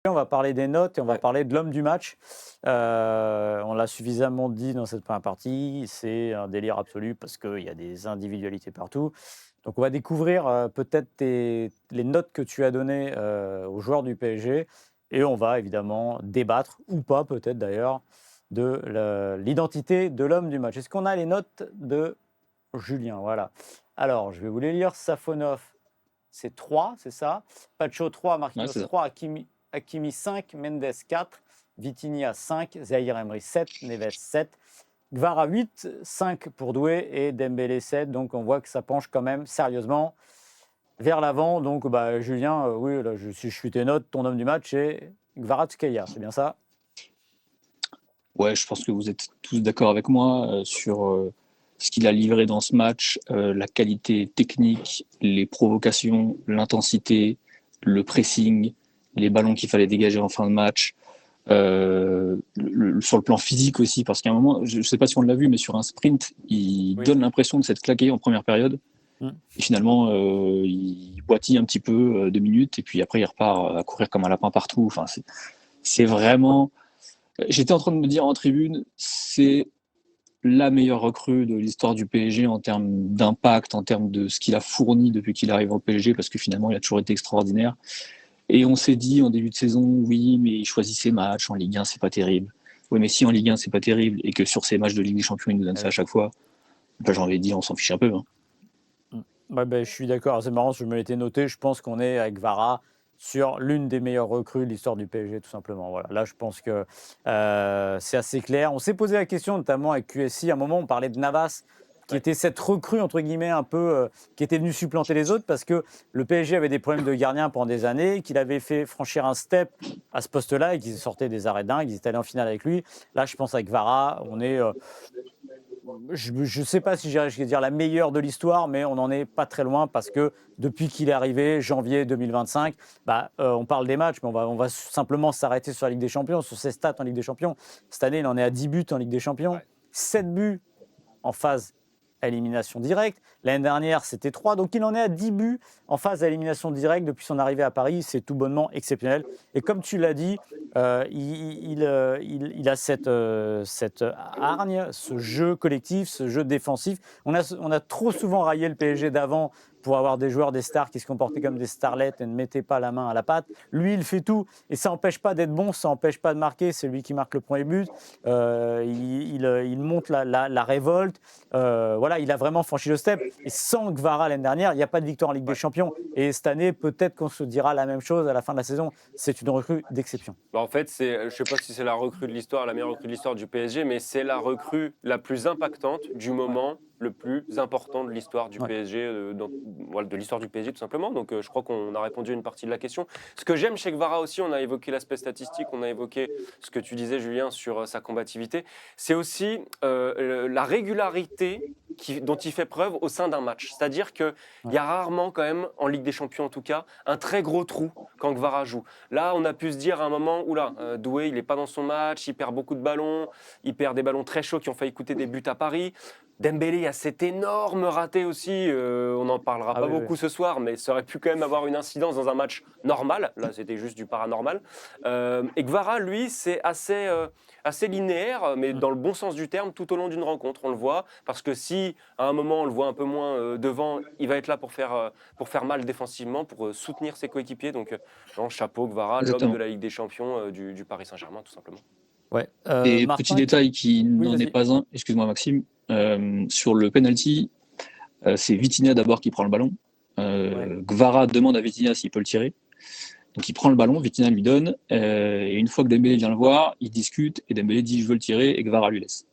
On va parler des notes et on va parler de l'homme du match. On l'a suffisamment dit dans cette première partie, c'est un délire absolu parce qu'il y a des individualités partout. Donc on va découvrir peut-être les notes que tu as données aux joueurs du PSG et on va évidemment débattre, ou pas peut-être d'ailleurs, de l'identité de l'homme du match. Est-ce qu'on a les notes de Julien? Voilà. Alors, je vais vous les lire. Safonov, c'est 3, c'est ça. Pacho 3, Ouais, Marquinhos c'est ça. 3, Hakimi 5, Mendes 4, Vitinha 5, Zahir Emery 7, Neves 7, Gvara 8, 5 pour Doué et Dembélé 7. Donc on voit que ça penche quand même sérieusement vers l'avant. Donc Julien, oui, là, si je suis tes notes, ton homme du match c'est Kvaratskhelia, c'est bien ça? Ouais, je pense que vous êtes tous d'accord avec moi sur ce qu'il a livré dans ce match, la qualité technique, les provocations, l'intensité, le pressing, les ballons qu'il fallait dégager en fin de match. Sur le plan physique aussi, parce qu'à un moment, je ne sais pas si on l'a vu, mais sur un sprint, il Oui. donne l'impression de s'être claqué en première période. Mm. Et finalement, il boitille un petit peu 2 minutes, et puis après, il repart à courir comme un lapin partout. Enfin, c'est vraiment. J'étais en train de me dire en tribune, c'est la meilleure recrue de l'histoire du PSG en termes d'impact, en termes de ce qu'il a fourni depuis qu'il arrive au PSG, parce que finalement, il a toujours été extraordinaire. Et on s'est dit en début de saison, oui, mais il choisit ses matchs, en Ligue 1, c'est pas terrible. Oui, mais si en Ligue 1, c'est pas terrible, et que sur ses matchs de Ligue des Champions, il nous donne Ah ça à oui. chaque fois, j'ai envie de dire, on s'en fiche un peu. Hein. Mm. Je suis d'accord, c'est marrant, je me l'étais noté, je pense qu'on est avec Vara sur l'une des meilleures recrues de l'histoire du PSG, tout simplement. Voilà. Là, je pense que c'est assez clair. On s'est posé la question, notamment avec QSI, à un moment, on parlait de Navas, qui était cette recrue, entre guillemets, un peu, qui était venue supplanter les autres, parce que le PSG avait des problèmes de gardien pendant des années, qu'il avait fait franchir un step à ce poste-là, et qu'ils sortaient des arrêts dingues, ils étaient allés en finale avec lui. Là, je pense avec Vara, on est... je ne sais pas si j'irais jusqu'à dire la meilleure de l'histoire, mais on n'en est pas très loin parce que depuis qu'il est arrivé, janvier 2025, on parle des matchs, mais on va simplement s'arrêter sur la Ligue des Champions, sur ses stats en Ligue des Champions. Cette année, il en est à 10 buts en Ligue des Champions, 7 buts en phase à élimination directe. L'année dernière, c'était 3. Donc, il en est à 10 buts en phase à élimination directe depuis son arrivée à Paris. C'est tout bonnement exceptionnel. Et comme tu l'as dit, il a cette hargne, ce jeu collectif, ce jeu défensif. On a trop souvent raillé le PSG d'avant pour avoir des joueurs, des stars qui se comportaient comme des starlettes et ne mettaient pas la main à la pâte. Lui, il fait tout. Et ça n'empêche pas d'être bon, ça n'empêche pas de marquer. C'est lui qui marque le premier but. Il monte la révolte. Voilà, il a vraiment franchi le step. Et sans Gvara l'année dernière, il n'y a pas de victoire en Ligue des Champions. Et cette année, peut-être qu'on se dira la même chose à la fin de la saison. C'est une recrue d'exception. En fait, je ne sais pas si c'est la recrue de l'histoire, la meilleure recrue de l'histoire du PSG, mais c'est la recrue la plus impactante du moment le plus important de l'histoire du Ouais. PSG, voilà, de l'histoire du PSG tout simplement. Donc je crois qu'on a répondu à une partie de la question. Ce que j'aime chez Gvara aussi, on a évoqué l'aspect statistique, on a évoqué ce que tu disais Julien sur sa combativité, c'est aussi la régularité dont il fait preuve au sein d'un match. C'est-à-dire qu'il y a rarement quand même, en Ligue des Champions en tout cas, un très gros trou quand Gvara joue. Là, on a pu se dire à un moment, oula, Doué, il n'est pas dans son match, il perd beaucoup de ballons, il perd des ballons très chauds qui ont failli coûter des buts à Paris. Dembélé a cet énorme raté aussi, on n'en parlera pas beaucoup ce soir, mais ça aurait pu quand même avoir une incidence dans un match normal. Là, c'était juste du paranormal. Et Gvara, lui, c'est assez linéaire, mais dans le bon sens du terme, tout au long d'une rencontre. On le voit, parce que si à un moment on le voit un peu moins devant, il va être là pour faire mal défensivement, pour soutenir ses coéquipiers. Donc, chapeau Gvara, l'homme de Exactement. la Ligue des Champions du Paris Saint-Germain, tout simplement. Ouais. Et petit Martin, détail qui oui, n'en est vas-y. pas un, excuse-moi Maxime, sur le penalty, c'est Vitinha d'abord qui prend le ballon. Gvara demande à Vitinha s'il peut le tirer. Donc il prend le ballon, Vitinha lui donne, et une fois que Dembélé vient le voir, ils discutent, et Dembélé dit je veux le tirer, et Gvara lui laisse.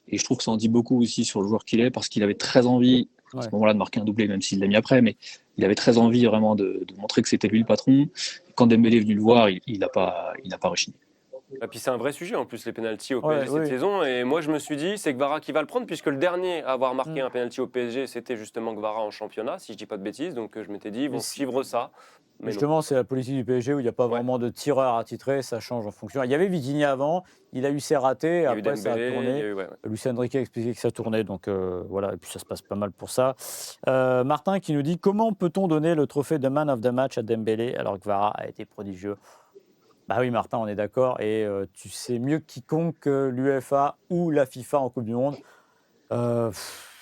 Et je trouve que ça en dit beaucoup aussi sur le joueur qu'il est, parce qu'il avait très envie, à ce moment-là, de marquer un doublé, même s'il l'a mis après, mais il avait très envie vraiment de montrer que c'était lui le patron. Quand Dembélé est venu le voir, il n'a pas rechigné. Et puis c'est un vrai sujet en plus les pénaltys au Ouais, PSG cette oui. saison, et moi je me suis dit c'est Gvara qui va le prendre, puisque le dernier à avoir marqué Mm. un penalty au PSG c'était justement Gvara en championnat, si je dis pas de bêtises, donc je m'étais dit ils vont suivre ça, mais non. Justement, c'est la politique du PSG où il n'y a pas Ouais. vraiment de tireur attitré, ça change en fonction. Il y avait Vitinha avant, il a eu ses ratés, Il y a eu après ça a Dembélé, il y tourné. a eu Luis Enrique a expliqué que ça tournait, donc voilà, et puis ça se passe pas mal pour ça. Martin qui nous dit comment peut-on donner le trophée de Man of the Match à Dembélé alors que Vara a été prodigieux? Bah oui, Martin, on est d'accord. Et tu sais mieux que quiconque que l'UEFA ou la FIFA en Coupe du Monde.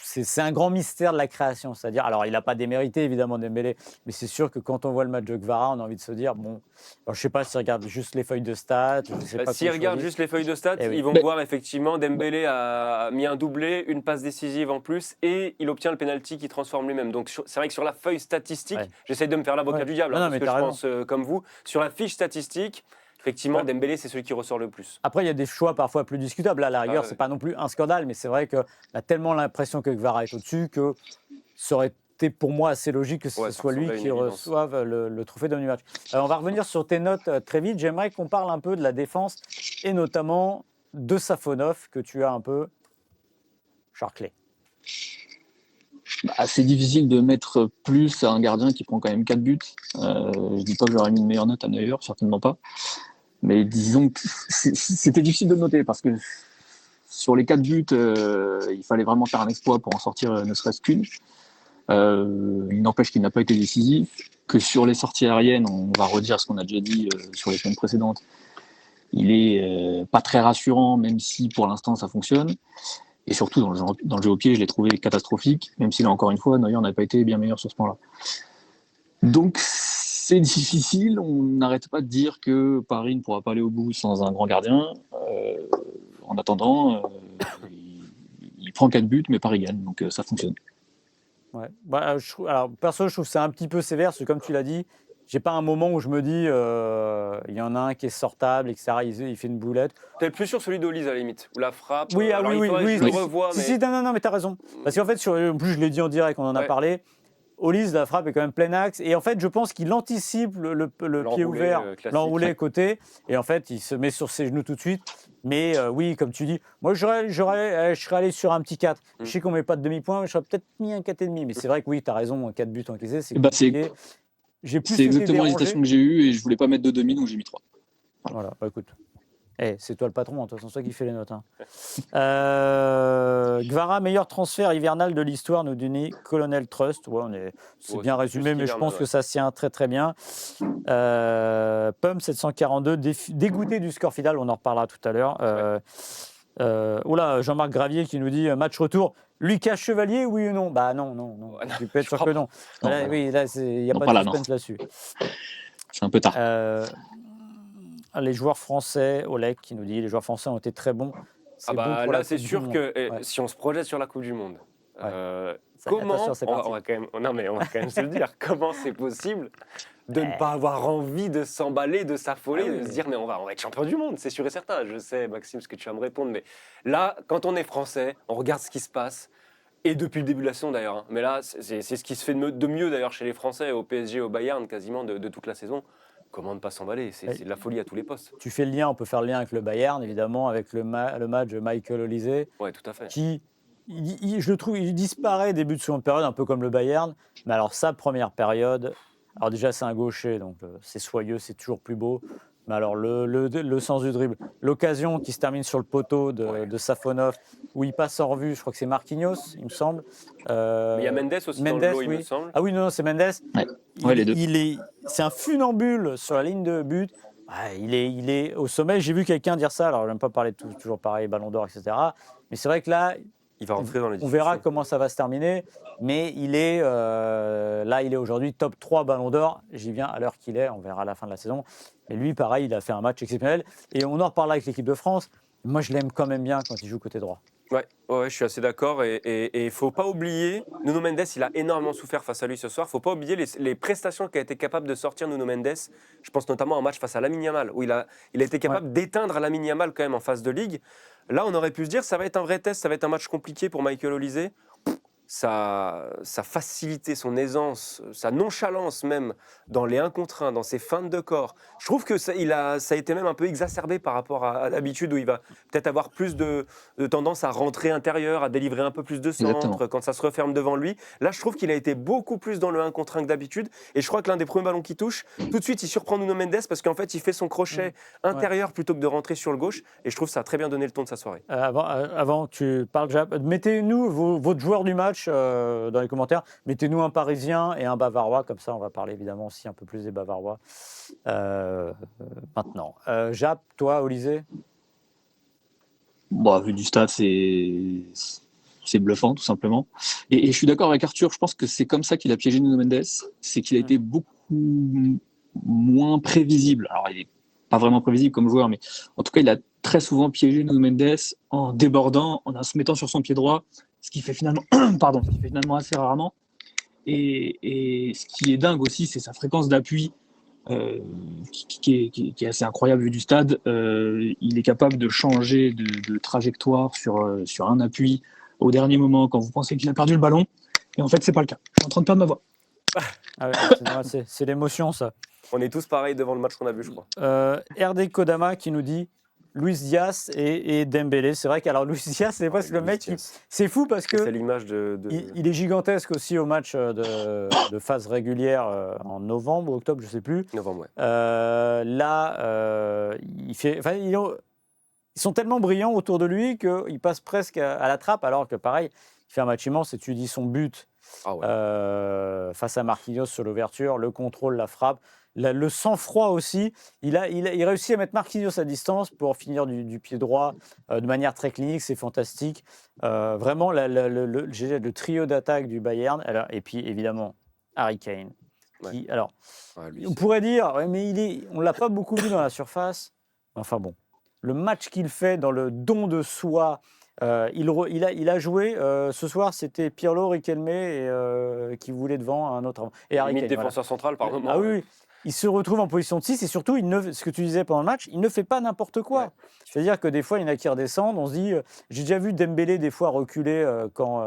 C'est un grand mystère de la création. C'est-à-dire, alors il n'a pas démérité évidemment Dembélé, mais c'est sûr que quand on voit le match de Kvara, on a envie de se dire bon, alors, je sais pas s'ils regardent juste les feuilles de stats, je sais pas S'ils comment regardent choisir. juste les feuilles de stats, Eh oui. ils vont Mais- voir effectivement Dembélé a mis un doublé, une passe décisive en plus et il obtient le penalty qui transforme lui-même. Donc c'est vrai que sur la feuille statistique, Ouais. j'essaie de me faire l'avocat Ouais. du diable Non, hein, non, parce mais que t'as je raison. pense comme vous. Sur la fiche statistique, effectivement, Ouais. Dembélé c'est celui qui ressort le plus. Après, il y a des choix parfois plus discutables. Là, à la rigueur, ouais. c'est pas non plus un scandale, mais c'est vrai qu'on a tellement l'impression que Kvara est au-dessus que ça aurait été pour moi assez logique que ce Ouais, ça soit lui ressemblait à une qui évidence. reçoive le trophée d'homme du match. On va revenir sur tes notes très vite. J'aimerais qu'on parle un peu de la défense et notamment de Safonov que tu as un peu charclé. Bah, c'est difficile de mettre plus à un gardien qui prend quand même 4 buts. Je dis pas que j'aurais mis une meilleure note à Neuer, certainement pas. Mais disons que c'était difficile de le noter parce que sur les 4 buts, il fallait vraiment faire un exploit pour en sortir ne serait-ce qu'une. Il n'empêche qu'il n'a pas été décisif, que sur les sorties aériennes, on va redire ce qu'on a déjà dit sur les semaines précédentes, il est pas très rassurant, même si pour l'instant ça fonctionne. Et surtout dans le jeu au pied, je l'ai trouvé catastrophique, même si là encore une fois, Neuer n'a pas été bien meilleur sur ce point-là. Donc c'est difficile, on n'arrête pas de dire que Paris ne pourra pas aller au bout sans un grand gardien. En attendant, il prend 4 buts, mais Paris gagne, donc ça fonctionne. Ouais. Bah, alors, perso, je trouve que c'est un petit peu sévère, parce que comme tu l'as dit, j'ai pas un moment où je me dis il y en a un qui est sortable, etc. Il fait une boulette. Peut-être plus sur celui d'Olise à la limite, où la frappe. Oui, ah, alors oui, il oui, faudrait oui. que je le revoie, Si, mais. si, non, mais t'as raison. Parce qu'en fait, en plus, je l'ai dit en direct, on en a Ouais. parlé. Olise, la frappe est quand même plein axe. Et en fait, je pense qu'il anticipe le pied L'enroulé, ouvert, classique. l'enroulé côté. Et en fait, il se met sur ses genoux tout de suite. Mais oui, comme tu dis, moi, je serais allé sur un petit 4. Je sais qu'on met pas de demi-point, mais je serais peut-être mis un 4,5. Mais c'est vrai que oui, tu as raison, 4 buts encaissés, c'est Bah, compliqué. J'ai plus c'est été exactement dérangé. l'hésitation que j'ai eue et je voulais pas mettre de demi, donc j'ai mis 3. Voilà, bah écoute. C'est toi le patron, de toute façon, c'est toi qui fais les notes. Hein. Kvara, meilleur transfert hivernal de l'histoire, nous dit Colonel Trust. Ouais, c'est bien résumé, mais je pense que ça se tient très très bien. Pum 742, dégoûté du score final, on en reparlera tout à l'heure. Oula, Jean-Marc Gravier qui nous dit match retour. Lucas Chevalier, oui ou non? Bah non. Ouais, Tu peux être sûr que non. Non, Là, oui, là, il n'y a non, pas pas de là, suspense là-dessus. C'est un peu tard. Les joueurs français, Oleg qui nous dit les joueurs français ont été très bons. Ah bah bon pour là, la c'est Coupe du sûr Monde. que Ouais. si on se projette sur la Coupe du Monde, comment attention, c'est parti. on va quand même, non mais on va quand même se le dire, comment c'est possible de ne pas avoir envie de s'emballer, de s'affoler, de se dire mais on va être champion du monde, c'est sûr et certain. Je sais Maxime ce que tu vas me répondre, mais là, quand on est français, on regarde ce qui se passe. Et depuis le début de la saison d'ailleurs. Hein. Mais là, c'est ce qui se fait de mieux d'ailleurs chez les Français, au PSG, au Bayern, quasiment de toute la saison. Comment ne pas s'emballer? C'est de la folie à tous les postes. Tu fais le lien, on peut faire le lien avec le Bayern, évidemment, avec le match de Michael Olise, Ouais, tout à fait. qui, je le trouve, il disparaît début de seconde période, un peu comme le Bayern. Mais alors, sa première période, alors déjà, c'est un gaucher, donc c'est soyeux, c'est toujours plus beau. Mais alors, le sens du dribble, l'occasion qui se termine sur le poteau de Safonov, où il passe en revue, je crois que c'est Marquinhos, il me semble. Mais il y a Mendes aussi dans le lot, il me semble. Ah oui, non, c'est Mendes. Ouais, les deux. C'est un funambule sur la ligne de but. Il est au sommet. J'ai vu quelqu'un dire ça. Alors, je n'aime pas parler de toujours pareil, Ballon d'Or, etc. Mais c'est vrai que là, Il va rentrer dans les on verra comment ça va se terminer. Mais il est aujourd'hui top 3 Ballon d'Or. J'y viens à l'heure qu'il est. On verra à la fin de la saison. Et lui, pareil, il a fait un match exceptionnel. Et on en reparlera avec l'équipe de France. Moi, je l'aime quand même bien quand il joue côté droit. Ouais, je suis assez d'accord. Et il ne faut pas oublier, Nuno Mendes, il a énormément souffert face à lui ce soir. Il ne faut pas oublier les prestations qu'a été capable de sortir Nuno Mendes. Je pense notamment à un match face à Lamine Yamal, où il a été capable d'éteindre Lamine Yamal quand même en phase de ligue. Là, on aurait pu se dire, ça va être un vrai test, ça va être un match compliqué pour Michael Olise. Sa facilité, son aisance, sa nonchalance même dans les 1 contre 1, dans ses feintes de corps. Je trouve que ça a été même un peu exacerbé par rapport à d'habitude où il va peut-être avoir plus de tendance à rentrer intérieur, à délivrer un peu plus de centre. Exactement. Quand ça se referme devant lui. Là, je trouve qu'il a été beaucoup plus dans le 1 contre 1 que d'habitude. Et je crois que l'un des premiers ballons qu'il touche, tout de suite, il surprend Nuno Mendes parce qu'en fait, il fait son crochet intérieur plutôt que de rentrer sur le gauche. Et je trouve que ça a très bien donné le ton de sa soirée. Avant que tu parles, mettez-nous votre joueur du match match dans les commentaires. Mettez-nous un Parisien et un Bavarois, comme ça on va parler évidemment aussi un peu plus des Bavarois maintenant. Jap, toi, Olysée? Bon, vu du stade, c'est bluffant, tout simplement. Et je suis d'accord avec Arthur, je pense que c'est comme ça qu'il a piégé Nuno Mendes, c'est qu'il a été beaucoup moins prévisible. Alors, il n'est pas vraiment prévisible comme joueur, mais en tout cas, il a très souvent piégé Nuno Mendes en débordant, en se mettant sur son pied droit, ce qui fait finalement, pardon, ce qui fait finalement assez rarement. Et ce qui est dingue aussi, c'est sa fréquence d'appui qui est assez incroyable vu du stade. Il est capable de changer de trajectoire sur un appui au dernier moment quand vous pensez qu'il a perdu le ballon. Et en fait, c'est pas le cas. Je suis en train de perdre ma voix. Ah ouais, c'est l'émotion, ça. On est tous pareils devant le match qu'on a vu, je crois. RD Kodama qui nous dit Luis Diaz et Dembélé. C'est vrai qu'alors Luis Diaz, c'est presque le mec. C'est fou parce que c'est l'image il est gigantesque aussi au match de phase régulière en novembre ou octobre, je sais plus. Novembre, ouais. Là, ils sont tellement brillants autour de lui qu'il passe presque à la trappe, alors que pareil, il fait un match immense et tu dis son but face à Marquinhos sur l'ouverture, le contrôle, la frappe. Le sang-froid aussi, il réussit à mettre Marquinhos à distance pour finir du pied droit de manière très clinique, c'est fantastique. Vraiment, le trio d'attaque du Bayern, alors, et puis évidemment Harry Kane. Qui, alors, on pourrait dire, mais on ne l'a pas beaucoup vu dans la surface. Enfin bon, le match qu'il fait dans le don de soi, il a joué, ce soir, c'était Pirlo, Riquelme qui voulait devant un autre. Et Harry Kane, défenseur central par moment. Ah oui. Il se retrouve en position de 6 et surtout, ce que tu disais pendant le match, il ne fait pas n'importe quoi. Ouais. C'est-à-dire que des fois, il y en a qui redescendent. On se dit, j'ai déjà vu Dembélé des fois reculer quand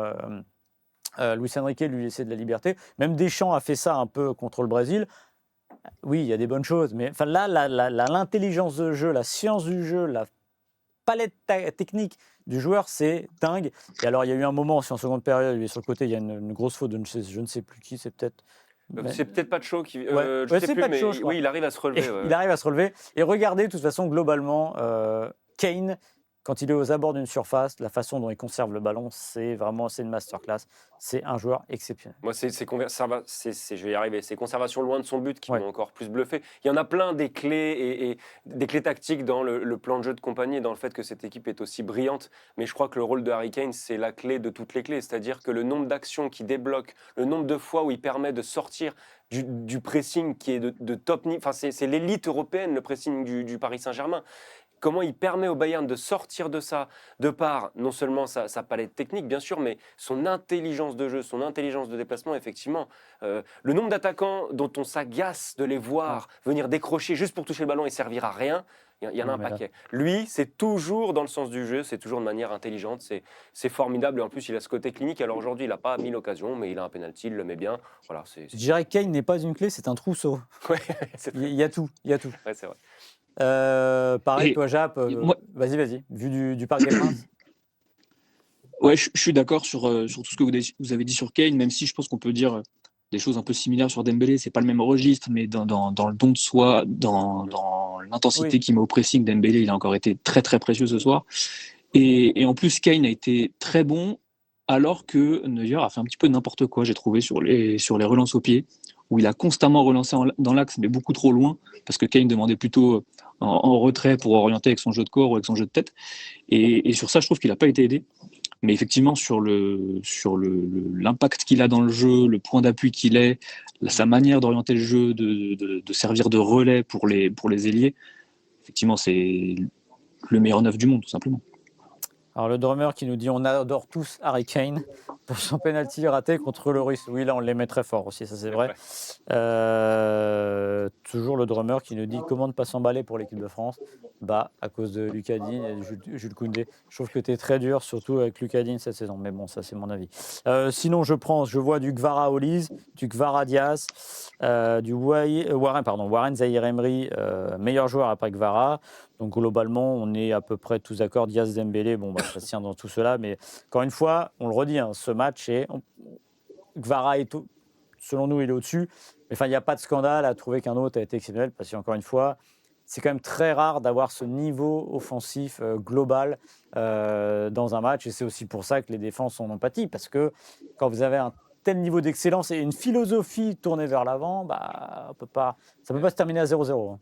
Luis Enrique lui laissait de la liberté. Même Deschamps a fait ça un peu contre le Brésil. Oui, il y a des bonnes choses, mais là, l'intelligence de jeu, la science du jeu, la palette technique du joueur, c'est dingue. Et alors, il y a eu un moment, en seconde période, il est sur le côté, il y a une grosse faute de je ne sais plus qui, c'est peut-être. C'est peut-être pas de show qui. je sais plus, mais oui, il arrive à se relever. Il arrive à se relever. Et regardez, de toute façon, globalement, Kane, quand il est aux abords d'une surface, la façon dont il conserve le ballon, c'est une masterclass. C'est un joueur exceptionnel. Moi, je vais y arriver. C'est conservation loin de son but qui m'ont encore plus bluffé. Il y en a plein des clés et des clés tactiques dans le plan de jeu de compagnie et dans le fait que cette équipe est aussi brillante. Mais je crois que le rôle de Harry Kane, c'est la clé de toutes les clés. C'est-à-dire que le nombre d'actions qui débloquent, le nombre de fois où il permet de sortir du pressing qui est de top niveau. Enfin, c'est l'élite européenne, le pressing du Paris Saint-Germain. Comment il permet au Bayern de sortir de ça, de par non seulement sa palette technique, bien sûr, mais son intelligence de jeu, son intelligence de déplacement, effectivement. Le nombre d'attaquants dont on s'agace de les voir venir décrocher juste pour toucher le ballon et servir à rien, il y en a un paquet. Lui, c'est toujours dans le sens du jeu, c'est toujours de manière intelligente, c'est formidable. Et en plus, il a ce côté clinique. Alors aujourd'hui, il n'a pas 1000 occasions, mais il a un penalty, il le met bien. Voilà, Je dirais que Kane n'est pas une clé, c'est un trousseau. Ouais, il y a tout. Ouais, c'est vrai. Pareil, toi, Jap, vas-y, vu du Parc des Princes. Ouais, je suis d'accord sur tout ce que vous avez dit sur Kane, même si je pense qu'on peut dire des choses un peu similaires sur Dembélé. C'est pas le même registre, mais dans le don de soi, dans l'intensité qu'il met au pressing, Dembélé, il a encore été très très précieux ce soir. Et en plus, Kane a été très bon, alors que Neuer a fait un petit peu n'importe quoi, j'ai trouvé, sur les relances au pied, où il a constamment relancé dans l'axe, mais beaucoup trop loin, parce que Kane demandait plutôt en retrait pour orienter avec son jeu de corps ou avec son jeu de tête. Et sur ça, je trouve qu'il n'a pas été aidé. Mais effectivement, sur l'impact qu'il a dans le jeu, le point d'appui qu'il est, sa manière d'orienter le jeu, de servir de relais pour les ailiers, effectivement, c'est le meilleur neuf du monde, tout simplement. Alors le drummer qui nous dit on adore tous Harry Kane pour son penalty raté contre le Russe. Oui, là on les met très fort aussi, ça c'est vrai. Toujours le drummer qui nous dit comment ne pas s'emballer pour l'équipe de France. Bah à cause de Lucas Digne et de Jules Koundé. Je trouve que tu es très dur, surtout avec Lucas Digne cette saison. Mais bon, ça c'est mon avis. Sinon je vois du Kvara Olise, du Kvara Diaz, du Warren Zahir Emery, meilleur joueur après Kvara. Donc globalement, on est à peu près tous d'accord. Diaz, Dembélé, ça se tient dans tout cela. Mais encore une fois, on le redit, ce match, Kvara selon nous, il est au-dessus. Mais il n'y a pas de scandale à trouver qu'un autre a été exceptionnel. Parce qu'encore une fois, c'est quand même très rare d'avoir ce niveau offensif global dans un match. Et c'est aussi pour ça que les défenses en empathie, parce que quand vous avez un tel niveau d'excellence et une philosophie tournée vers l'avant, bah, ça peut pas se terminer à 0-0.